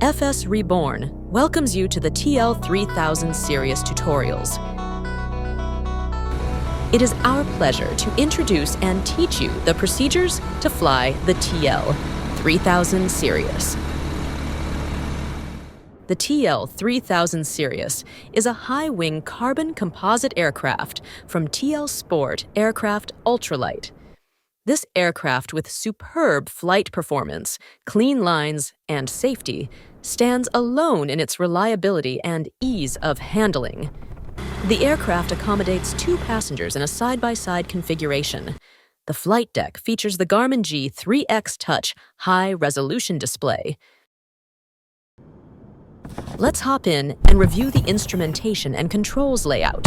FSReborn welcomes you to the TL 3000 Sirius tutorials. It is our pleasure to introduce and teach you the procedures to fly the TL 3000 Sirius. The TL 3000 Sirius is a high-wing carbon composite aircraft from TL Sport Aircraft Ultralight. This aircraft with superb flight performance, clean lines, and safety stands alone in its reliability and ease of handling. The aircraft accommodates 2 passengers in a side-by-side configuration. The flight deck features the Garmin G3X Touch high-resolution display. Let's hop in and review the instrumentation and controls layout.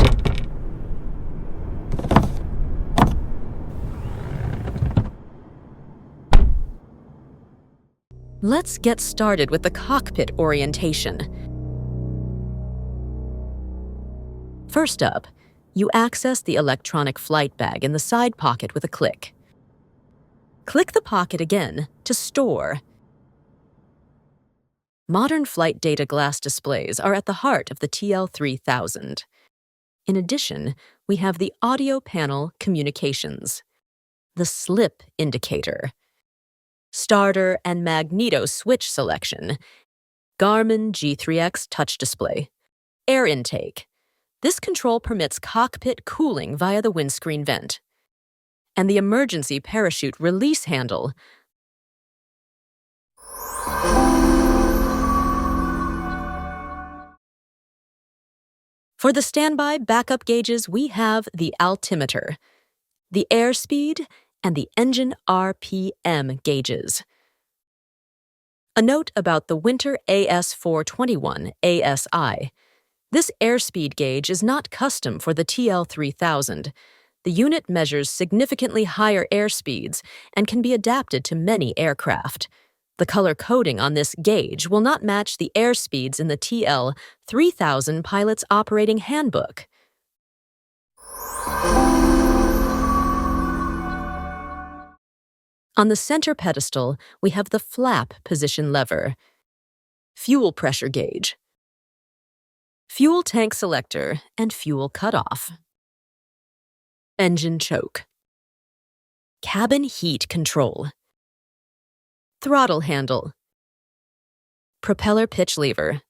Let's get started with the cockpit orientation. First up, you access the electronic flight bag in the side pocket with a click. Click the pocket again to store. Modern flight data glass displays are at the heart of the TL 3000. In addition, we have the audio panel communications, the slip indicator, starter and magneto switch selection, Garmin G3X touch display, air intake. This control permits cockpit cooling via the windscreen vent, and the emergency parachute release handle. For the standby backup gauges, we have the altimeter, the airspeed, and the engine RPM gauges. A note about the Winter AS421 ASI. This airspeed gauge is not custom for the TL 3000. The unit measures significantly higher airspeeds and can be adapted to many aircraft. The color coding on this gauge will not match the airspeeds in the TL 3000 Pilot's Operating Handbook. On the center pedestal, we have the flap position lever, fuel pressure gauge, fuel tank selector, and fuel cutoff, engine choke, cabin heat control, throttle handle, propeller pitch lever,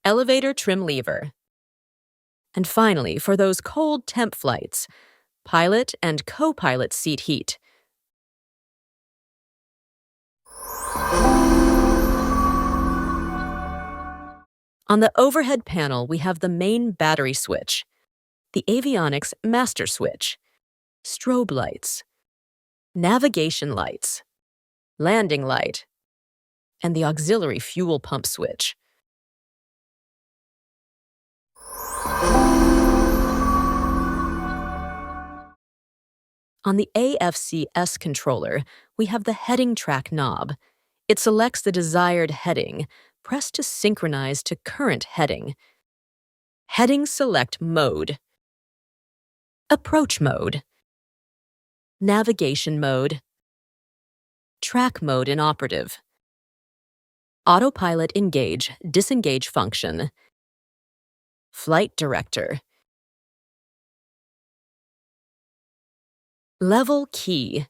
elevator trim lever, and finally, for those cold temp flights, pilot and co-pilot seat heat. On the overhead panel, we have the main battery switch, the avionics master switch, strobe lights, navigation lights, landing light, and the auxiliary fuel pump switch. On the AFCS controller, we have the heading track knob. It selects the desired heading. Press to synchronize to current heading. Heading select mode. Approach mode. Navigation mode. Track mode inoperative. Autopilot engage, disengage function. Flight director. Level key.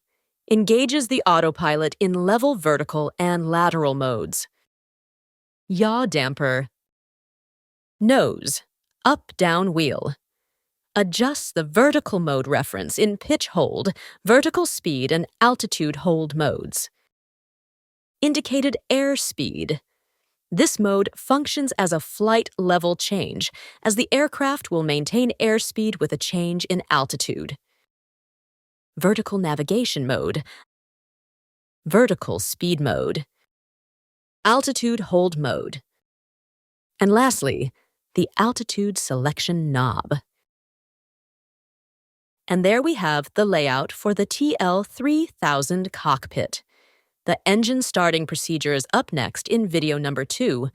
Engages the autopilot in level vertical and lateral modes. Yaw damper. Nose, up-down wheel. Adjusts the vertical mode reference in pitch hold, vertical speed, and altitude hold modes. Indicated airspeed. This mode functions as a flight level change, as the aircraft will maintain airspeed with a change in altitude. Vertical navigation mode. Vertical speed mode. Altitude hold mode. And lastly, the altitude selection knob. And there we have the layout for the TL 3000 cockpit. The engine starting procedure is up next in video number 2.